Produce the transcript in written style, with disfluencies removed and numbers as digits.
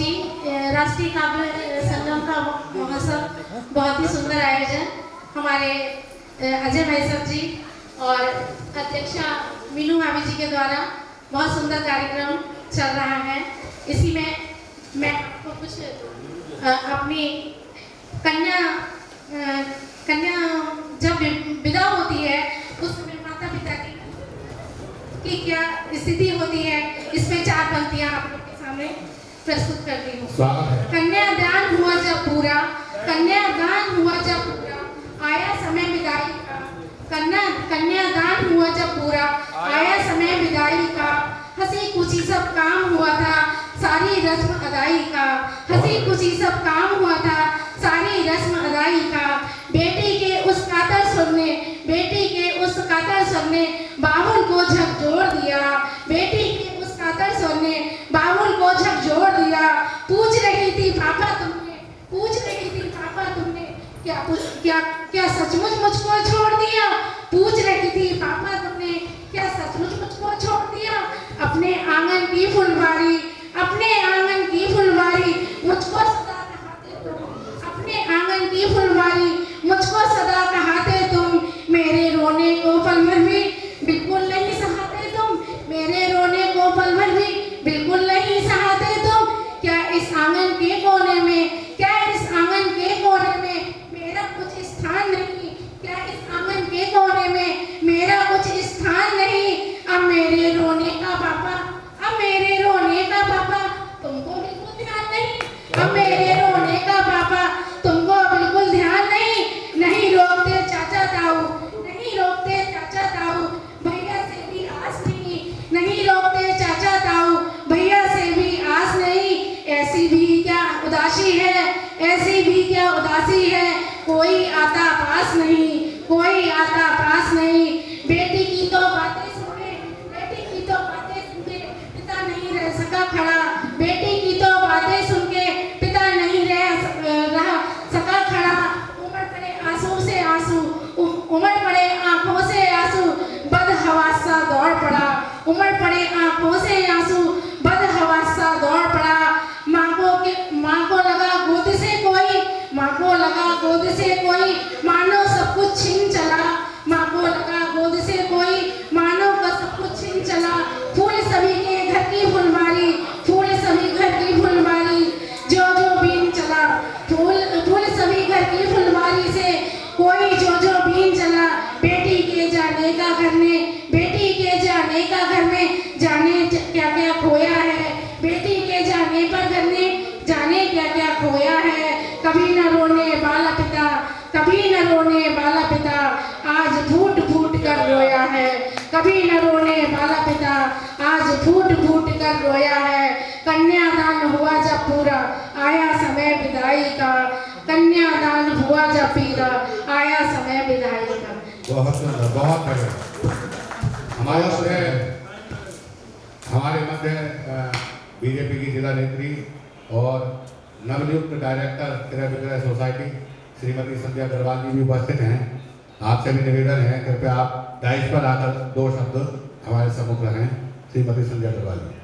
गोष्ठी राष्ट्रीय काव्य संगम का महोत्सव बहुत ही सुंदर आयोजन हमारे अजय भाई साहब जी और अध्यक्षा मीनू भाभी जी के द्वारा बहुत सुंदर कार्यक्रम चल रहा है। इसी में मैं आपको कुछ अपनी कन्या जब विदा होती है उस समय माता पिता की क्या स्थिति होती है, इसमें 4 पंक्तियां आप लोग के सामने प्रस्तुत करती हूँ। कन्यादान हुआ जब पूरा, कन्यादान हुआ जब पूरा, आया समय विदाई का। कन्यादान हुआ जब पूरा, आया समय विदाई का। हंसी खुशी सब काम हुआ था, सारी रस्म अदाई का। हंसी खुशी सब काम हुआ था, सारी रस्म अदाई का। बेटी के उस कातर सुर ने, बेटी के उस कातर सुर ने बाबुल को झकझोर दिया। बेटी के उस कातर सुर ने बाबुल को झकझोर दिया। पूछ रही थी पापा तुमने, पूछ रही थी पापा तुमने क्या सचमुच मुझको छोड़ दिया। पूछ रही थी पापा तुमने क्या सचमुच मुझको छोड़ दिया। अपने आंगन की फुलवारी, अपने आंगन की फुलवारी मुझको सदा कहाते तुम। अपने आंगन की फुलवारी मुझको सदा कहाते तुम। मेरे रोने को पल भर भी बिल्कुल नहीं सहाते तुम। मेरे रोने को पल भर भी बिल्कुल नहीं सहाते तुम। क्या इस आंगन के कोने में, क्या इस आंगन के कोने में मेरा कुछ स्थान नहीं। क्या इस आंगन के कोने में मेरा कुछ स्थान नहीं। अब मेरे रोने का पापा, अब मेरे रोने का पापा तुमको बिल्कुल ध्यान नहीं। अब मेरे रोने का पापा तुमको बिल्कुल ध्यान नहीं। नहीं रोकते चाचा ताऊ, नहीं रोकते चाचा ताऊ, भैया से भी आस नहीं। नहीं रोकते चाचा ताऊ, भैया से भी आस नहीं। ऐसी भी क्या उदासी है, ऐसी भी क्या उदासी है। कोई आता पास नहीं, कोई आता पास नहीं। बेटी की तो बातें सुने, बेटी की तो बातें सुन के पिता नहीं रह सका खड़ा। बेटी की तो बातें सुन के पिता नहीं रह सका खड़ा। उमड़ पड़े आंसू से आंसू, उमड़ पड़े आंखों से आंसू, बदहवास सा दौड़ पड़ा। उमड़ पड़े आंखों से आंसू, बदहवास सा दौड़ पड़ा। माँ को लगा गोद से कोई, माँ को लगा गोद से कोई, मानो सब कुछ छीन चला। माँ को लगा गोद से कोई, मानो का सब कुछ छीन चला। फूल सभी के घर की फुलवारी, फूल सभी घर की फुलवारी, जो बीन चला। फूल सभी घर की फुलवारी से कोई जो बीन चला। बेटी के जाने का घर में, बेटी के जाने का घर में जाने क्या क्या खोया है। बेटी के जाने पर घर में जाने क्या क्या खोया है। कभी न रोने वाला पिता, कभी न रोने वाला पिता आज फूट फूट कर रोया है। कभी न रोने वाला पिता आज फूट फूट कर रोया है। कन्यादान हुआ जब पूरा, आया समय विदाई का। कन्यादान हुआ जब पूरा, आया समय विदाई का। बहुत सुंदर, बहुत बढ़िया। हमारे मध्य बीजेपी की जिला नेत्री और नवनियुक्त डायरेक्टर क्रय विक्रय सोसाइटी श्रीमती संध्या अग्रवाल जी भी उपस्थित हैं। आपसे भी निवेदन है, कृपया आप डाइस पर आकर 2 शब्द हमारे सम्मुख रखें। श्रीमती संध्या अग्रवाल जी।